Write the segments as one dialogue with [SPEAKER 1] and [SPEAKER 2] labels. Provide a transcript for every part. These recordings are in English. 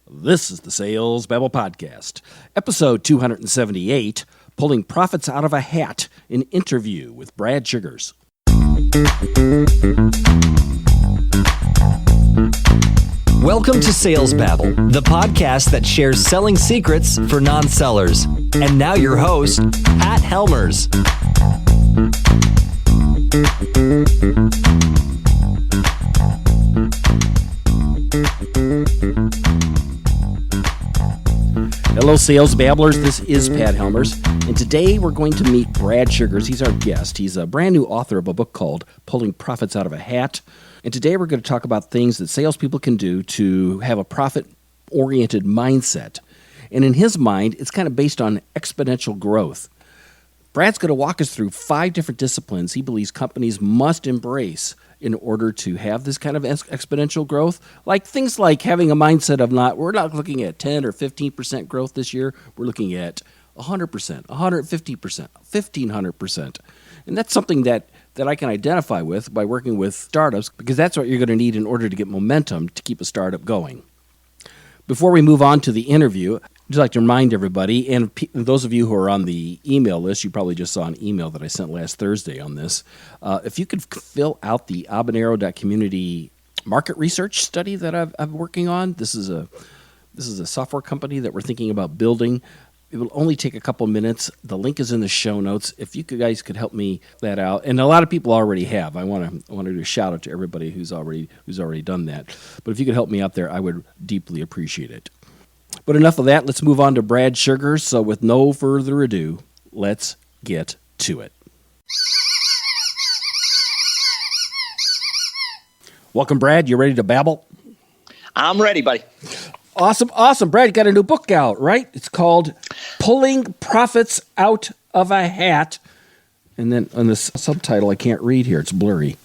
[SPEAKER 1] This is the Sales Babble Podcast, episode 278, Pulling Profits Out of a Hat, an interview with Brad Sugars.
[SPEAKER 2] Welcome to Sales Babble, the podcast that shares selling secrets for non-sellers. And now your host, Pat Helmers.
[SPEAKER 1] Hello, Sales Babblers. This is Pat Helmers, and today we're going to meet Brad Sugars. He's our guest. He's a brand new author of a book called Pulling Profits Out of a Hat. And today we're going to talk about things that salespeople can do to have a profit-oriented mindset. And in his mind, it's kind of based on exponential growth. Brad's going to walk us through 5 different disciplines he believes companies must embrace in order to have this kind of exponential growth. Like things like having a mindset of we're not looking at 10 or 15% growth this year. We're looking at 100%, 150%, 1,500%. And that's something that I can identify with by working with startups, because that's what you're going to need in order to get momentum to keep a startup going. Before we move on to the interview, I'd just like to remind everybody, and those of you who are on the email list, you probably just saw an email that I sent last Thursday on this. If you could fill out the Habanero.community market research study that I'm working on. This is a software company that we're thinking about building. It will only take a couple minutes. The link is in the show notes. If you guys could help me that out, and a lot of people already have. I want to do a shout out to everybody who's already done that. But if you could help me out there, I would deeply appreciate it. But enough of that. Let's move on to Brad Sugars. So with no further ado, let's get to it. Welcome, Brad. You ready to babble?
[SPEAKER 3] I'm ready, buddy.
[SPEAKER 1] Awesome. Brad, you got a new book out, right? It's called Pulling Profits Out of a Hat. And then on the subtitle, I can't read here. It's blurry.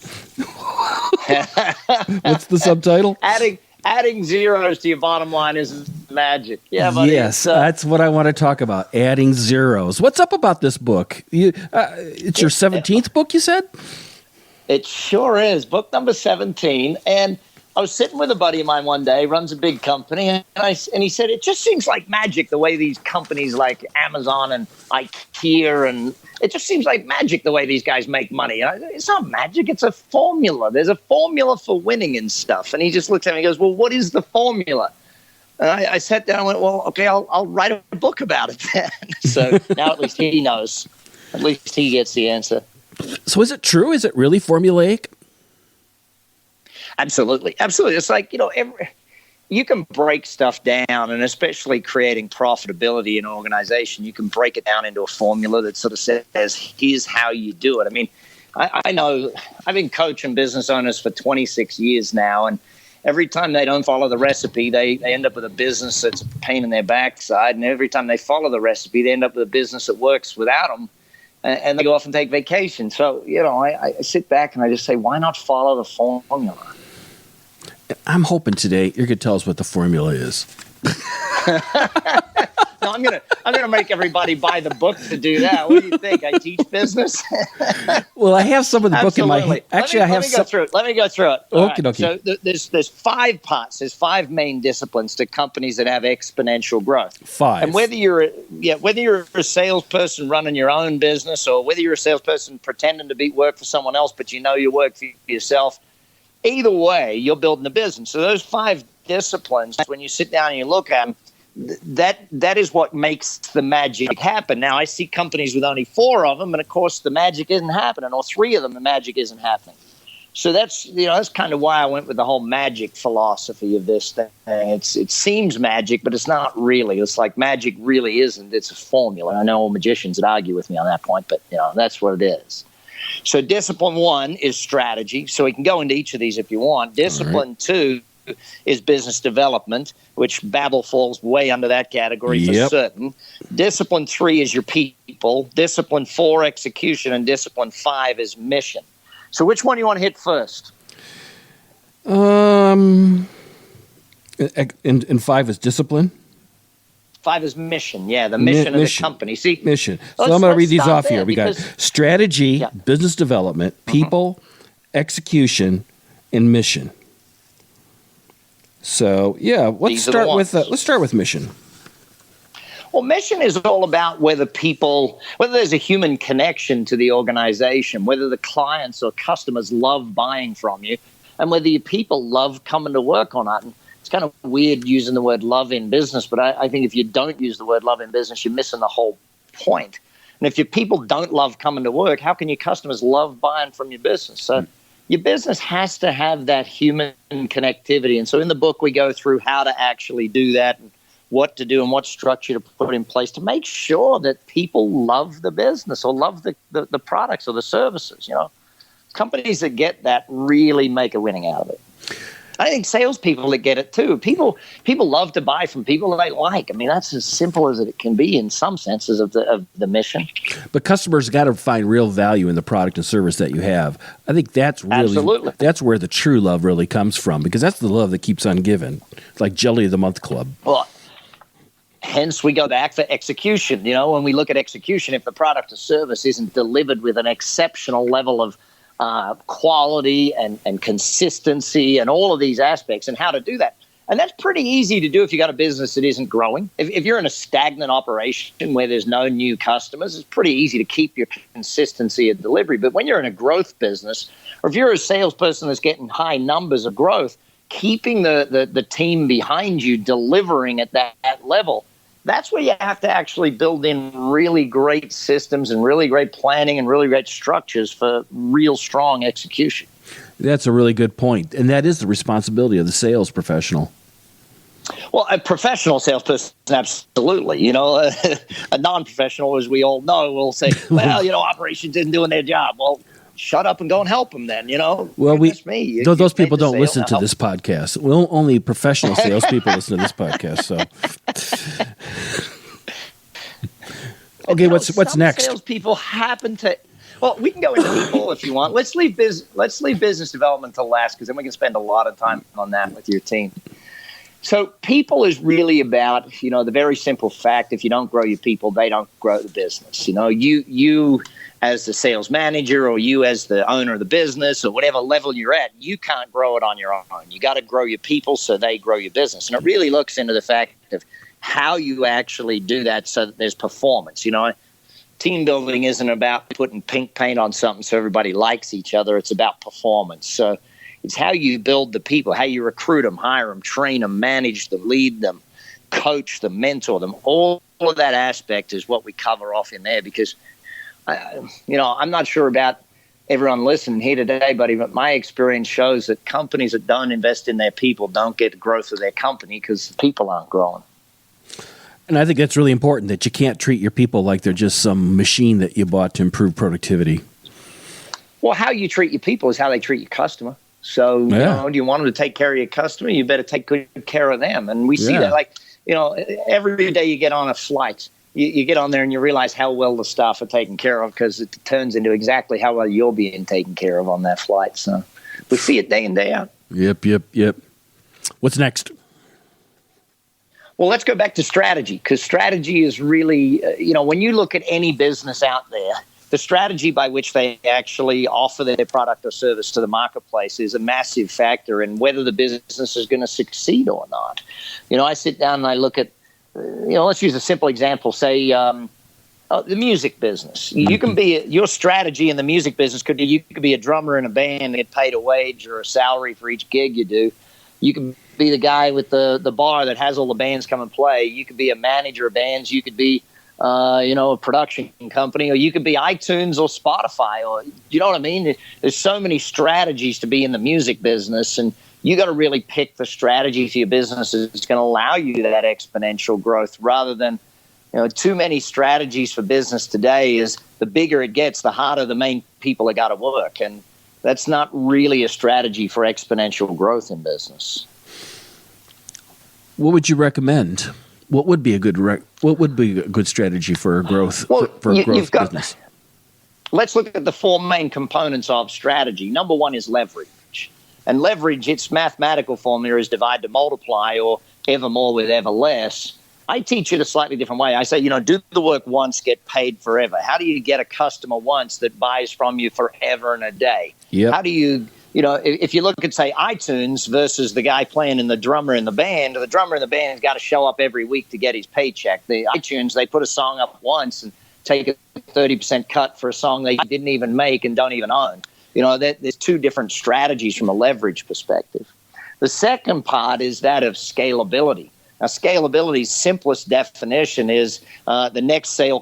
[SPEAKER 1] What's the subtitle?
[SPEAKER 3] Adding zeros to your bottom line is magic. Yeah, buddy.
[SPEAKER 1] Yes, that's what I want to talk about, adding zeros. What's up about this book? It's your 17th book, you said?
[SPEAKER 3] It sure is. Book number 17. And I was sitting with a buddy of mine one day, runs a big company, and he said, it just seems like magic the way these companies like Amazon and IKEA, and it just seems like magic the way these guys make money. And I said, it's not magic, it's a formula. There's a formula for winning and stuff. And he just looks at me and goes, well, what is the formula? And I sat down and went, well, okay, I'll write a book about it then. So now at least he knows. At least he gets the answer.
[SPEAKER 1] So is it true? Is it really formulaic?
[SPEAKER 3] Absolutely. It's like, you can break stuff down, and especially creating profitability in an organization, you can break it down into a formula that sort of says, here's how you do it. I mean, I know I've been coaching business owners for 26 years now, and every time they don't follow the recipe, they end up with a business that's a pain in their backside. And every time they follow the recipe, they end up with a business that works without them. And they go off and take vacation. So, I sit back and I just say, why not follow the formula?
[SPEAKER 1] I'm hoping today you're going to tell us what the formula is.
[SPEAKER 3] No, I'm gonna make everybody buy the book to do that. What do you think? I teach business.
[SPEAKER 1] Well, I have some of the book in my hand. Actually,
[SPEAKER 3] let me go through it. Let me go through it.
[SPEAKER 1] Okay.
[SPEAKER 3] So there's 5 parts. There's 5 main disciplines to companies that have exponential growth.
[SPEAKER 1] 5.
[SPEAKER 3] And whether you're a salesperson running your own business, or whether you're a salesperson pretending to work for someone else, but you work for yourself, either way, you're building a business. So those 5 disciplines, when you sit down and you look at them, that is what makes the magic happen. Now, I see companies with only 4 of them, and of course, the magic isn't happening, or 3 of them, the magic isn't happening. So that's kind of why I went with the whole magic philosophy of this thing. It seems magic, but it's not really. It's like magic really isn't. It's a formula. I know all magicians would argue with me on that point, but that's what it is. So discipline 1 is strategy. So we can go into each of these if you want. Discipline 2 is business development, which Babel falls way under that category for certain. Discipline 3 is your people. Discipline 4, execution. And discipline 5 is mission. So which one do you want to hit first?
[SPEAKER 1] And 5 is discipline?
[SPEAKER 3] 5 is mission. Yeah, the mission of the company. See,
[SPEAKER 1] mission. So I'm going to read these off here. We got strategy, business development, people, execution, and mission. So yeah,
[SPEAKER 3] These are the ones.
[SPEAKER 1] let's start with mission.
[SPEAKER 3] Well, mission is all about whether there's a human connection to the organization, whether the clients or customers love buying from you, and whether your people love coming to work or not. And it's kind of weird using the word love in business, but I think if you don't use the word love in business, you're missing the whole point. And if your people don't love coming to work, how can your customers love buying from your business? So your business has to have that human connectivity. And so in the book, we go through how to actually do that and what to do and what structure to put in place to make sure that people love the business or love the products or the services. Companies that get that really make a winning out of it. I think salespeople that get it too. People love to buy from people they like. I mean, that's as simple as it can be in some senses of the mission.
[SPEAKER 1] But customers got to find real value in the product and service that you have. I think that's where the true love really comes from, because that's the love that keeps on giving. It's like Jelly of the Month Club.
[SPEAKER 3] Well, hence we go back for execution. When we look at execution, if the product or service isn't delivered with an exceptional level of quality and consistency and all of these aspects and how to do that. And that's pretty easy to do if you've got a business that isn't growing. If you're in a stagnant operation where there's no new customers, it's pretty easy to keep your consistency of delivery. But when you're in a growth business, or if you're a salesperson that's getting high numbers of growth, keeping the team behind you delivering at that level, that's where you have to actually build in really great systems and really great planning and really great structures for real strong execution.
[SPEAKER 1] That's a really good point. And that is the responsibility of the sales professional.
[SPEAKER 3] Well, a professional salesperson, absolutely. A non-professional, as we all know, will say, well, operations isn't doing their job. Well, shut up and go and help them then, Well,
[SPEAKER 1] those people don't listen to this podcast. Well, only professional salespeople listen to this podcast. So, okay, what's next?
[SPEAKER 3] Salespeople happen to. Well, we can go into people if you want. Let's leave business development to last, because then we can spend a lot of time on that with your team. So people is really about, the very simple fact, if you don't grow your people, they don't grow the business. You as the sales manager or you as the owner of the business or whatever level you're at, you can't grow it on your own. You got to grow your people so they grow your business. And it really looks into the fact of how you actually do that so that there's performance. Team building isn't about putting pink paint on something so everybody likes each other. It's about performance. So it's how you build the people, how you recruit them, hire them, train them, manage them, lead them, coach them, mentor them. All of that aspect is what we cover off in there, because I'm not sure about everyone listening here today, buddy, but my experience shows that companies that don't invest in their people don't get the growth of their company because the people aren't growing.
[SPEAKER 1] And I think that's really important, that you can't treat your people like they're just some machine that you bought to improve productivity.
[SPEAKER 3] Well, how you treat your people is how they treat your customer. So, do you want them to take care of your customer? You better take good care of them. And we see that, every day you get on a flight, you get on there and you realize how well the staff are taken care of, because it turns into exactly how well you're being taken care of on that flight. So we see it day in, day out.
[SPEAKER 1] Yep. What's next?
[SPEAKER 3] Well, let's go back to strategy, because strategy is really, when you look at any business out there, the strategy by which they actually offer their product or service to the marketplace is a massive factor in whether the business is going to succeed or not. I sit down and I look at, let's use a simple example, say the music business. You can be, your strategy in the music business you could be a drummer in a band and get paid a wage or a salary for each gig you do. You could be the guy with the bar that has all the bands come and play. You could be a manager of bands. You could be a production company, or you could be iTunes or Spotify, or you know what I mean? There's so many strategies to be in the music business, and you got to really pick the strategy for your business that's going to allow you that exponential growth, rather than, too many strategies for business today is the bigger it gets, the harder the main people that got to work. And that's not really a strategy for exponential growth in business.
[SPEAKER 1] What would you recommend? What would be a good strategy for a growth business?
[SPEAKER 3] Let's look at the four main components of strategy. Number one is leverage. And leverage, its mathematical formula is divide to multiply, or ever more with ever less. I teach it a slightly different way. I say, do the work once, get paid forever. How do you get a customer once that buys from you forever and a day?
[SPEAKER 1] Yep.
[SPEAKER 3] How do you if you look at, say, iTunes versus the guy playing in the drummer in the band's got to show up every week to get his paycheck. The iTunes, they put a song up once and take a 30% cut for a song they didn't even make and don't even own. There's two different strategies from a leverage perspective. The second part is that of scalability. Now, scalability's simplest definition is the next sale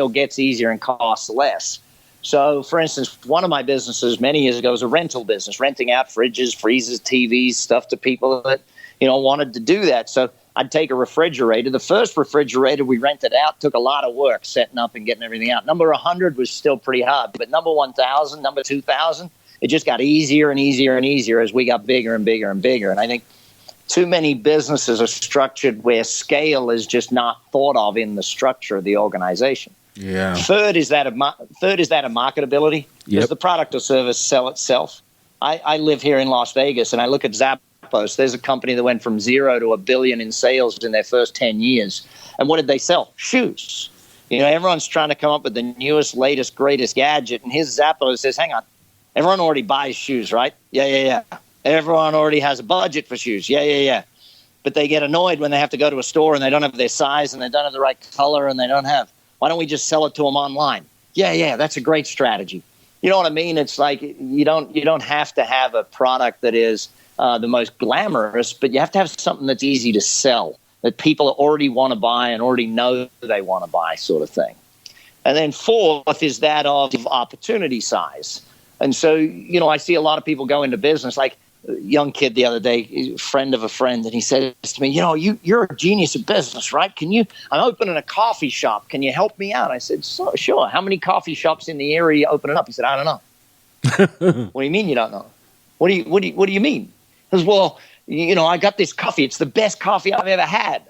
[SPEAKER 3] gets easier and costs less. So, for instance, one of my businesses many years ago was a rental business, renting out fridges, freezers, TVs, stuff to people that, wanted to do that. So I'd take a refrigerator. The first refrigerator we rented out took a lot of work setting up and getting everything out. Number 100 was still pretty hard, but number 1,000, number 2,000, it just got easier and easier and easier as we got bigger and bigger and bigger. And I think too many businesses are structured where scale is just not thought of in the structure of the organization.
[SPEAKER 1] Yeah.
[SPEAKER 3] Third is that of marketability. Does the product or service sell itself? I live here in Las Vegas, and I look at Zappos. There's a company that went from 0 to $1 billion in sales in their first 10 years. And what did they sell? Shoes. Everyone's trying to come up with the newest, latest, greatest gadget. And here's Zappos says, hang on, everyone already buys shoes, right? Yeah. Everyone already has a budget for shoes. Yeah. But they get annoyed when they have to go to a store and they don't have their size and they don't have the right color and they don't have. Why don't we just sell it to them online? Yeah, that's a great strategy. You know what I mean? It's like you don't have to have a product that is the most glamorous, but you have to have something that's easy to sell, that people already want to buy and already know they want to buy, sort of thing. And then fourth is that of opportunity size. And so, I see a lot of people go into business, like a young kid the other day, friend of a friend, and he says to me, you're a genius at business, right? I'm opening a coffee shop. Can you help me out? I said, sure. How many coffee shops in the area are you opening up? He said, I don't know. What do you mean you don't know? What do you mean? He says, well, I got this coffee. It's the best coffee I've ever had.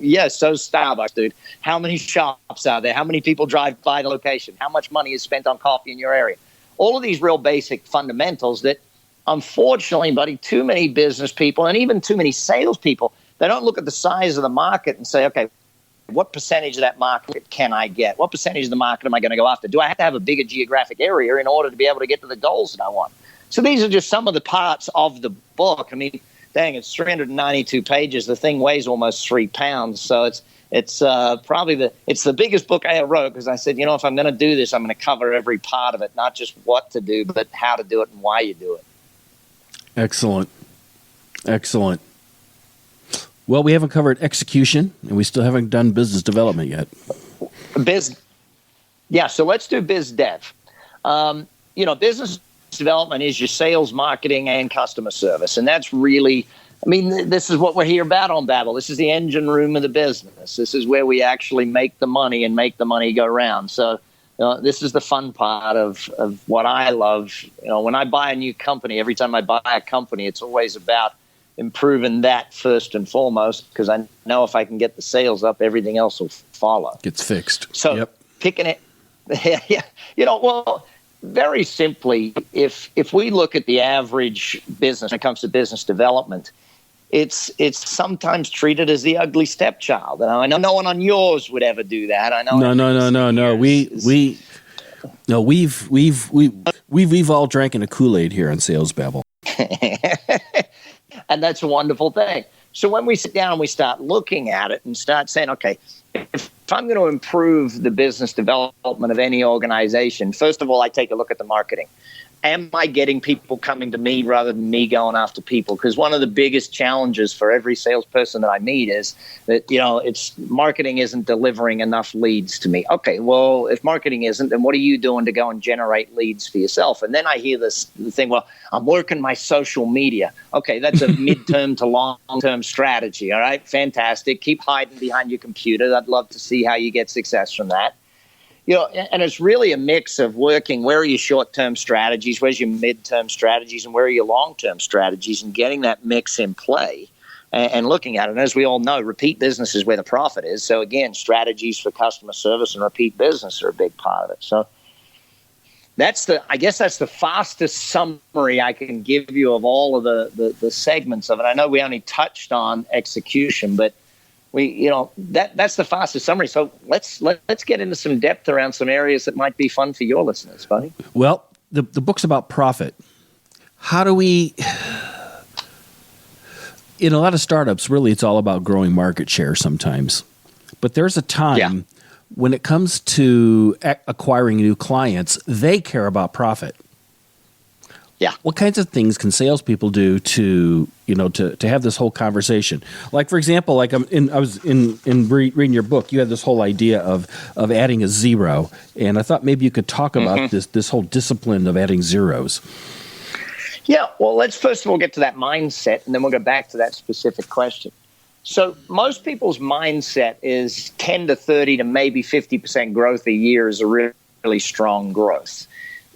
[SPEAKER 3] Yeah, so's Starbucks, dude. How many shops are there? How many people drive by the location? How much money is spent on coffee in your area? All of these real basic fundamentals that, unfortunately, buddy, too many business people and even too many salespeople, they don't look at the size of the market and say, okay, what percentage of that market can I get? What percentage of the market am I going to go after? Do I have to have a bigger geographic area in order to be able to get to the goals that I want? So these are just some of the parts of the book. I mean, dang, it's 392 pages. The thing weighs almost 3 pounds. So it's probably the biggest book I ever wrote, because I said, if I'm going to do this, I'm going to cover every part of it, not just what to do, but how to do it and why you do it. Excellent.
[SPEAKER 1] Well, we haven't covered execution, and we still haven't done business development yet.
[SPEAKER 3] So let's do biz dev. Business development is your sales, marketing, and customer service, and that's really, this is what we're here about on Babel. This is the engine room of the business. This is where we actually make the money and make the money go round. So this is the fun part of what I love. When I buy a new company, every time I buy a company, it's always about improving that first and foremost, because I know if I can get the sales up, everything else will follow.
[SPEAKER 1] Gets fixed.
[SPEAKER 3] So picking it, very simply, if we look at the average business when it comes to business development, it's sometimes treated as the ugly stepchild. And I know no one on yours would ever do that. I know.
[SPEAKER 1] No. We've all drank in a Kool-Aid here on Sales Babble.
[SPEAKER 3] And that's a wonderful thing. So when we sit down and we start looking at it and start saying, okay, if I'm going to improve the business development of any organization, first of all, I take a look at the marketing. Am I getting people coming to me rather than me going after people? Because one of the biggest challenges for every salesperson that I meet is that, it's marketing isn't delivering enough leads to me. Okay, well, if marketing isn't, then what are you doing to go and generate leads for yourself? And then I hear the thing, well, I'm working my social media. Okay, that's a midterm to long-term strategy, all right? Fantastic. Keep hiding behind your computer. I'd love to see how you get success from that. And it's really a mix of working, where are your short-term strategies, where's your mid-term strategies, and where are your long-term strategies, and getting that mix in play and looking at it. And as we all know, repeat business is where the profit is. So again, strategies for customer service and repeat business are a big part of it. So I guess that's the fastest summary I can give you of all of the segments of it. I know we only touched on execution, but that's the fastest summary. So let's get into some depth around some areas that might be fun for your listeners, buddy.
[SPEAKER 1] Well, the book's about profit, how do we, in a lot of startups, really it's all about growing market share sometimes. But there's a time when it comes to acquiring new clients, they care about profit.
[SPEAKER 3] Yeah.
[SPEAKER 1] What kinds of things can salespeople do to have this whole conversation? Like, for example, I was reading your book. You had this whole idea of adding a zero, and I thought maybe you could talk about this whole discipline of adding zeros.
[SPEAKER 3] Yeah. Well, let's first of all get to that mindset, and then we'll go back to that specific question. So most people's mindset is 10 to 30 to maybe 50% growth a year is a really strong growth.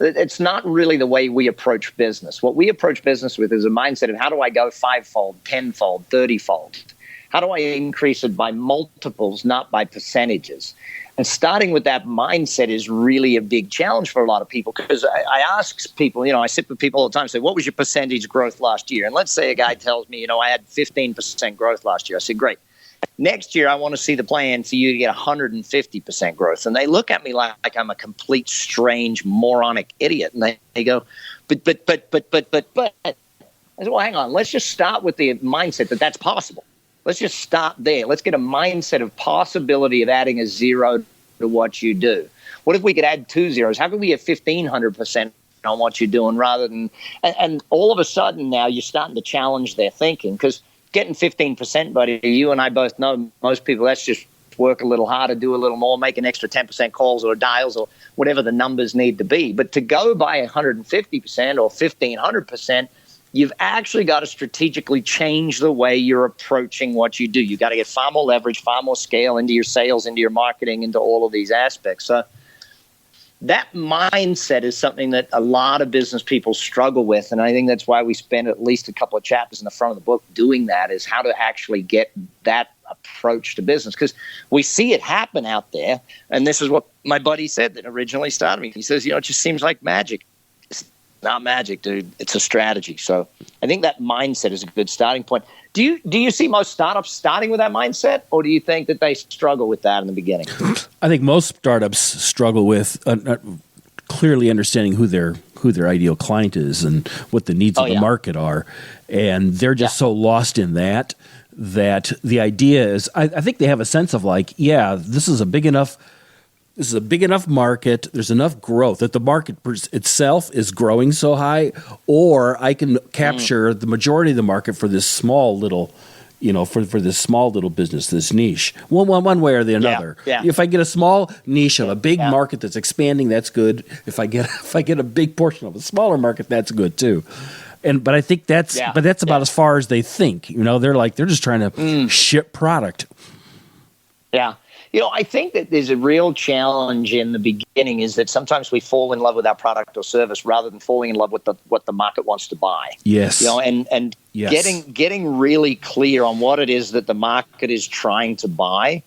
[SPEAKER 3] It's not really the way we approach business. What we approach business with is a mindset of how do I go 5-fold, 10-fold, 30-fold? How do I increase it by multiples, not by percentages? And starting with that mindset is really a big challenge for a lot of people, because I ask people, I sit with people all the time and say, what was your percentage growth last year? And let's say a guy tells me, I had 15% growth last year. I say, great. Next year, I want to see the plan for you to get 150% growth. And they look at me like I'm a complete, strange, moronic idiot. And they go, but. I said, well, hang on. Let's just start with the mindset that that's possible. Let's just start there. Let's get a mindset of possibility of adding a zero to what you do. What if we could add 2 zeros? How could we get 1,500% on what you're doing rather than – and all of a sudden now you're starting to challenge their thinking, because getting 15%, buddy, you and I both know most people, that's just work a little harder, do a little more, make an extra 10% calls or dials or whatever the numbers need to be. But to go by 150% or 1,500%, you've actually got to strategically change the way you're approaching what you do. You've got to get far more leverage, far more scale into your sales, into your marketing, into all of these aspects. So that mindset is something that a lot of business people struggle with. And I think that's why we spend at least a couple of chapters in the front of the book doing that, is how to actually get that approach to business. Because we see it happen out there. And this is what my buddy said that originally started me. He says, it just seems like magic. Not magic, dude. It's a strategy. So I think that mindset is a good starting point. Do you see most startups starting with that mindset, or do you think that they struggle with that in the beginning?
[SPEAKER 1] I think most startups struggle with clearly understanding who their ideal client is and what the needs of the market are, and they're just so lost in that the idea is, I think they have a sense of like, this is a big enough market, there's enough growth that the market itself is growing so high, or I can capture the majority of the market for this small little, for this small little business, this niche, one way or the another. Yeah. If I get a small niche of a big market that's expanding, that's good. If I get a big portion of a smaller market, that's good too. But I think that's about as far as they think. They're just trying to ship product.
[SPEAKER 3] Yeah. I think that there's a real challenge in the beginning is that sometimes we fall in love with our product or service rather than falling in love with what the market wants to buy.
[SPEAKER 1] Yes.
[SPEAKER 3] And yes. getting really clear on what it is that the market is trying to buy.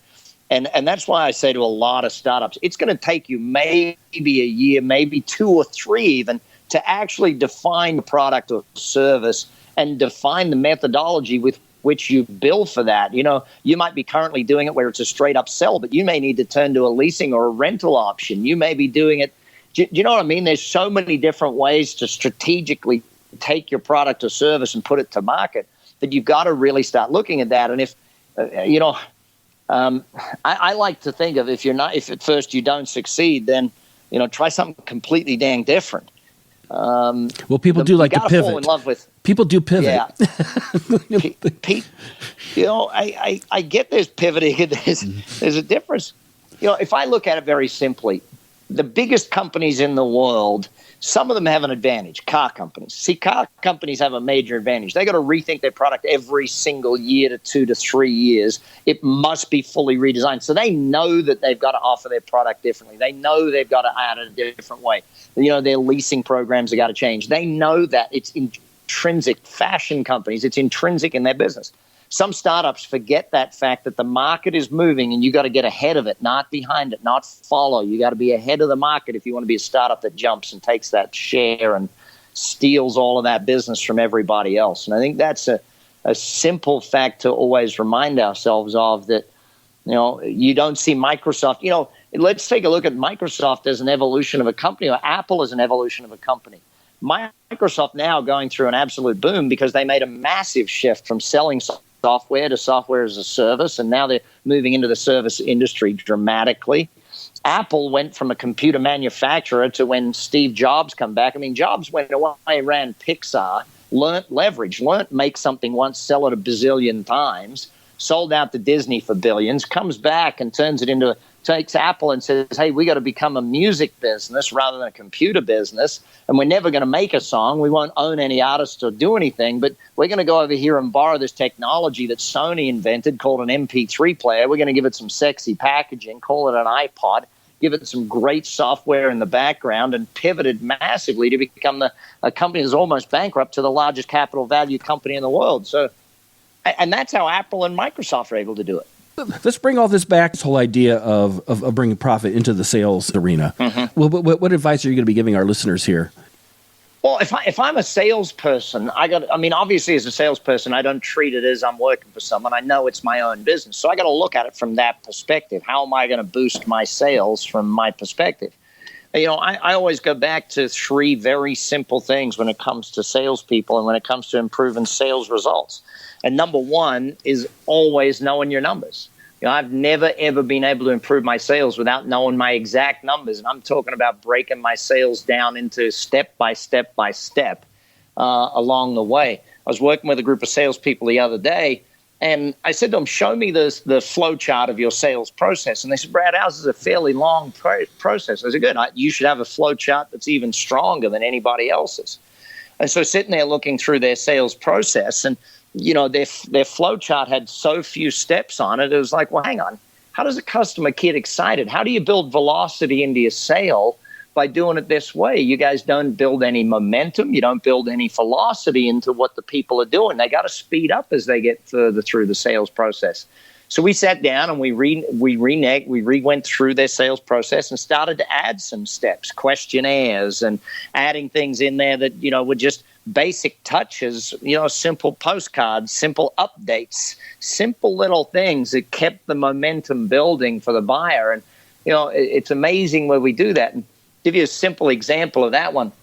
[SPEAKER 3] And that's why I say to a lot of startups, it's going to take you maybe a year, maybe 2 or 3 even, to actually define the product or service and define the methodology with which you bill for that. You might be currently doing it where it's a straight up sell, but you may need to turn to a leasing or a rental option. You may be doing it. Do you know what I mean? There's so many different ways to strategically take your product or service and put it to market that you've got to really start looking at that. And if, I like to think of if at first you don't succeed, then, try something completely dang different.
[SPEAKER 1] Well, people do like to pivot.
[SPEAKER 3] Fall in love with.
[SPEAKER 1] People do pivot.
[SPEAKER 3] Yeah. I get there's pivoting. There's a difference. If I look at it very simply, the biggest companies in the world, some of them have an advantage. Car companies. See, car companies have a major advantage. They got to rethink their product every single year to 2 to 3 years. It must be fully redesigned. So they know that they've got to offer their product differently. They know they've got to add it a different way. Their leasing programs have got to change. They know that it's intrinsic. Fashion companies, it's intrinsic in their business. Some startups forget that fact that the market is moving and you got to get ahead of it, not behind it, not follow. You got to be ahead of the market if you want to be a startup that jumps and takes that share and steals all of that business from everybody else. And I think that's a simple fact to always remind ourselves of, that, you don't see Microsoft. Let's take a look at Microsoft as an evolution of a company, or Apple as an evolution of a company. Microsoft now going through an absolute boom because they made a massive shift from selling software to software as a service, and now they're moving into the service industry dramatically. Apple went from a computer manufacturer to when Steve Jobs come back. I mean, Jobs went away, ran Pixar, learned leverage, learned make something once, sell it a bazillion times, sold out to Disney for billions, comes back and takes Apple and says, hey, we got to become a music business rather than a computer business, and we're never going to make a song. We won't own any artists or do anything, but we're going to go over here and borrow this technology that Sony invented called an MP3 player. We're going to give it some sexy packaging, call it an iPod, give it some great software in the background, and pivoted massively to become a company that's almost bankrupt to the largest capital value company in the world. So, and that's how Apple and Microsoft are able to do it.
[SPEAKER 1] Let's bring all this back, this whole idea of bringing profit into the sales arena. Mm-hmm. Well, what advice are you going to be giving our listeners here?
[SPEAKER 3] Well, if I'm a salesperson, obviously as a salesperson, I don't treat it as I'm working for someone. I know it's my own business. So I got to look at it from that perspective. How am I going to boost my sales from my perspective? I always go back to three very simple things when it comes to salespeople and when it comes to improving sales results. And number one is always knowing your numbers. I've never, ever been able to improve my sales without knowing my exact numbers. And I'm talking about breaking my sales down into step by step by step along the way. I was working with a group of salespeople the other day, and I said to them, show me the flow chart of your sales process. And they said, Brad, ours is a fairly long process. I said, good. You should have a flow chart that's even stronger than anybody else's. And so sitting there looking through their sales process, and their flow chart had so few steps on it. It was like, well, hang on. How does a customer get excited? How do you build velocity into your sale by doing it this way? You guys don't build any momentum. You don't build any velocity into what the people are doing. They got to speed up as they get further through the sales process. So we sat down and we went through their sales process and started to add some steps, questionnaires, and adding things in there that, were just basic touches, simple postcards, simple updates, simple little things that kept the momentum building for the buyer. And, it's amazing where we do that. And give you a simple example of that one.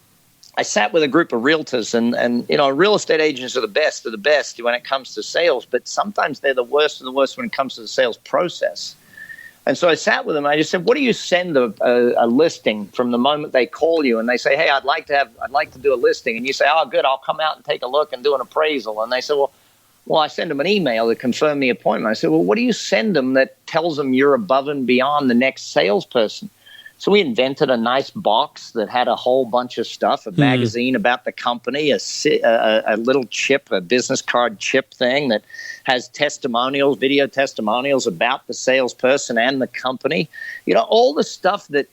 [SPEAKER 3] I sat with a group of realtors, and real estate agents are the best when it comes to sales, but sometimes they're the worst of the worst when it comes to the sales process. And so I sat with them. And I just said, what do you send a listing from the moment they call you and they say, hey, I'd like to do a listing, and you say, oh, good, I'll come out and take a look and do an appraisal. And they say, well, I send them an email to confirm the appointment. I said, well, what do you send them that tells them you're above and beyond the next salesperson? So we invented a nice box that had a whole bunch of stuff, a magazine about the company, a little chip, a business card chip thing that has testimonials, video testimonials about the salesperson and the company. All the stuff that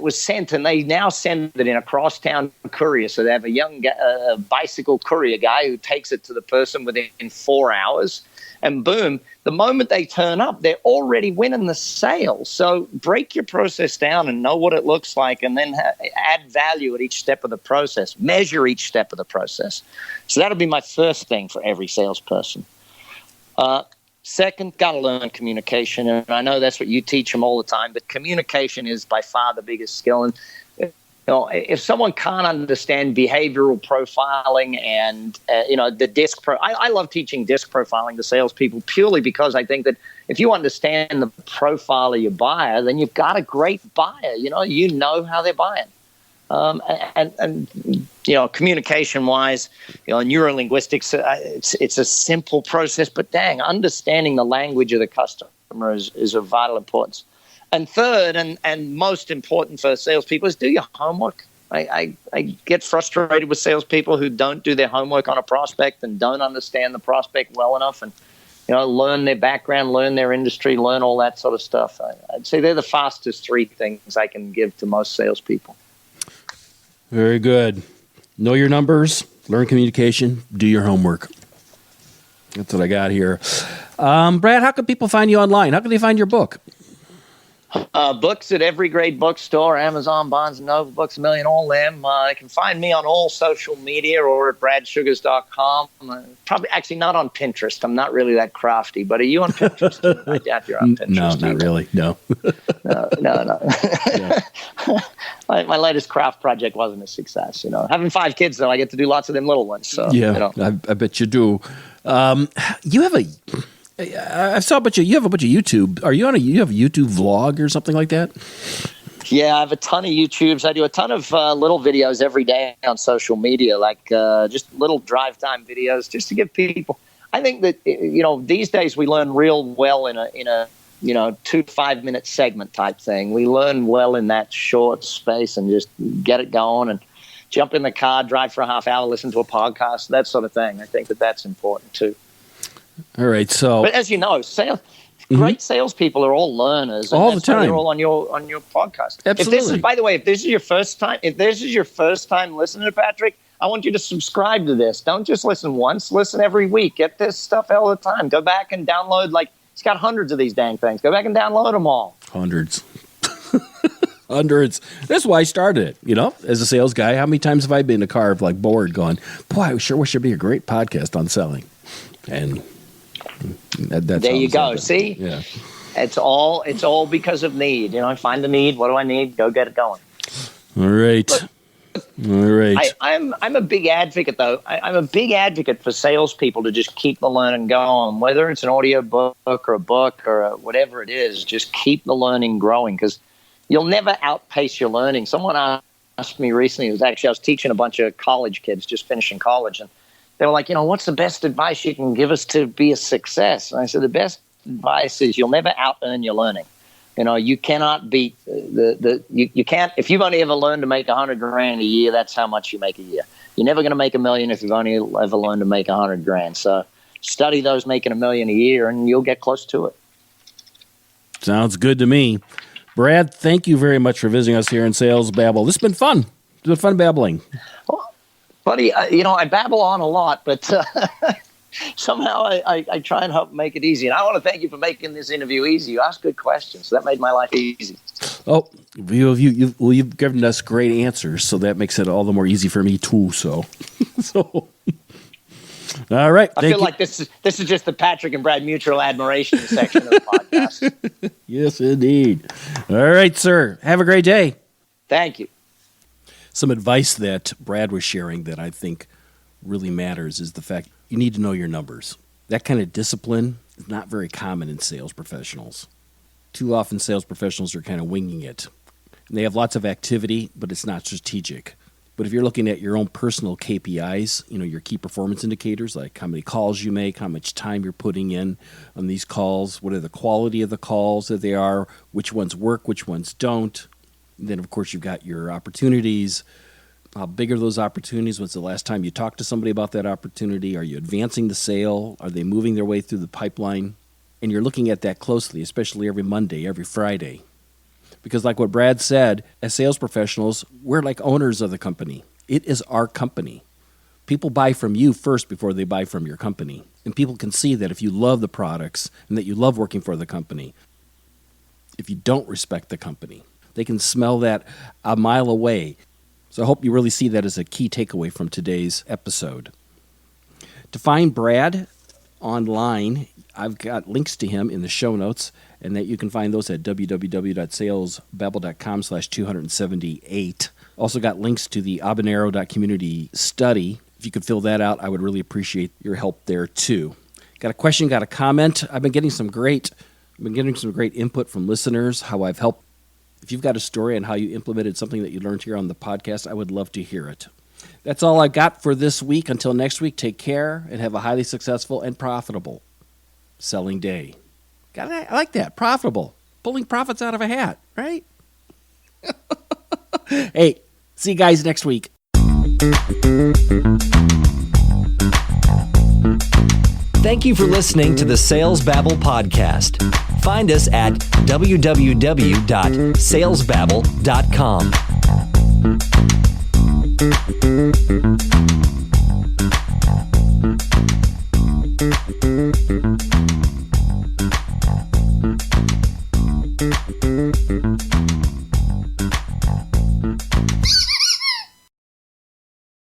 [SPEAKER 3] was sent, and they now send it in a crosstown courier. So they have a young bicycle courier guy who takes it to the person within 4 hours. And boom, the moment they turn up, they're already winning the sale. So break your process down and know what it looks like, and then add value at each step of the process. Measure each step of the process. So that'll be my first thing for every salesperson. Second, got to learn communication. And I know that's what you teach them all the time, but communication is by far the biggest skill. And if someone can't understand behavioral profiling and, the DISC I love teaching DISC profiling to salespeople purely because I think that if you understand the profile of your buyer, then you've got a great buyer. You know how they're buying. And communication-wise, neurolinguistics, it's a simple process, but dang, understanding the language of the customer is of vital importance. And third, and most important for salespeople, is do your homework. I get frustrated with salespeople who don't do their homework on a prospect and don't understand the prospect well enough, and learn their background, learn their industry, learn all that sort of stuff. I'd say they're the fastest three things I can give to most salespeople.
[SPEAKER 1] Very good. Know your numbers, learn communication, do your homework. That's what I got here. Brad, how can people find you online? How can they find your book?
[SPEAKER 3] Books at every great bookstore, Amazon, Barnes & Noble, Books A Million, all them. They can find me on all social media or at bradsugars.com. Probably, actually not on Pinterest. I'm not really that crafty, but are you on Pinterest? I doubt you're on Pinterest.
[SPEAKER 1] No, not really, no.
[SPEAKER 3] No. my latest craft project wasn't a success. Having 5 kids though, I get to do lots of them little ones. So
[SPEAKER 1] Yeah, I bet you do. You have I saw a bunch of YouTube. You have a YouTube vlog or something like that?
[SPEAKER 3] Yeah, I have a ton of YouTubes. I do a ton of little videos every day on social media, like just little drive time videos, just to give people. I think that these days we learn real well in a 2 to 5 minute segment type thing. We learn well in that short space and just get it going and jump in the car, drive for a half hour, listen to a podcast, that sort of thing. I think that that's important too.
[SPEAKER 1] All right, so
[SPEAKER 3] but as you know, great salespeople are all learners
[SPEAKER 1] all the time.
[SPEAKER 3] They're all on your podcast.
[SPEAKER 1] Absolutely.
[SPEAKER 3] By the way, if this is your first time listening to Patrick, I want you to subscribe to this. Don't just listen once. Listen every week. Get this stuff all the time. Go back and download. He's got hundreds of these dang things. Go back and download them all.
[SPEAKER 1] Hundreds. Hundreds. That's why I started it. As a sales guy, how many times have I been in a car bored, going, "Boy, I sure wish there'd be a great podcast on selling." And that's
[SPEAKER 3] there you go.
[SPEAKER 1] Happened. See,
[SPEAKER 3] yeah, it's all because of need. Find the need. What do I need? Go get it going.
[SPEAKER 1] All right. All right.
[SPEAKER 3] I'm a big advocate, though. I'm a big advocate for salespeople to just keep the learning going, whether it's an audio book or a book or whatever it is. Just keep the learning growing, because you'll never outpace your learning. Someone asked me recently. I was teaching a bunch of college kids just finishing college, and they were like, what's the best advice you can give us to be a success? And I said, the best advice is you'll never out-earn your learning. You cannot beat you can't, if you've only ever learned to make $100,000 a year, that's how much you make a year. You're never going to make $1 million if you've only ever learned to make $100,000. So study those making $1 million a year and you'll get close to it.
[SPEAKER 1] Sounds good to me. Brad, thank you very much for visiting us here in Sales Babble. This has been fun. It's been fun babbling.
[SPEAKER 3] Well, buddy, I babble on a lot, but somehow I try and help make it easy. And I want to thank you for making this interview easy. You asked good questions, so that made my life easy.
[SPEAKER 1] Oh, you've given us great answers, so that makes it all the more easy for me too. So, all right.
[SPEAKER 3] I feel like this is just the Patrick and Brad mutual admiration section of the podcast.
[SPEAKER 1] Yes, indeed. All right, sir. Have a great day.
[SPEAKER 3] Thank you.
[SPEAKER 1] Some advice that Brad was sharing that I think really matters is the fact you need to know your numbers. That kind of discipline is not very common in sales professionals. Too often sales professionals are kind of winging it. And they have lots of activity, but it's not strategic. But if you're looking at your own personal KPIs, your key performance indicators, like how many calls you make, how much time you're putting in on these calls, what are the quality of the calls that they are, which ones work, which ones don't. And then, of course, you've got your opportunities. How big are those opportunities? When's the last time you talked to somebody about that opportunity? Are you advancing the sale? Are they moving their way through the pipeline? And you're looking at that closely, especially every Monday, every Friday. Because like what Brad said, as sales professionals, we're like owners of the company. It is our company. People buy from you first before they buy from your company. And people can see that if you love the products and that you love working for the company. If you don't respect the company, they can smell that a mile away. So I hope you really see that as a key takeaway from today's episode. To find Brad online, I've got links to him in the show notes, and that you can find those at www.salesbabble.com/278. Also got links to the Habanero.community study. If you could fill that out, I would really appreciate your help there too. Got a question, got a comment? I've been getting some great input from listeners, how I've helped. If you've got a story on how you implemented something that you learned here on the podcast, I would love to hear it. That's all I got for this week. Until next week, take care and have a highly successful and profitable selling day. I like that. Profitable. Pulling profits out of a hat, right? Hey, see you guys next week.
[SPEAKER 2] Thank you for listening to the Sales Babble podcast. Find us at www.salesbabble.com.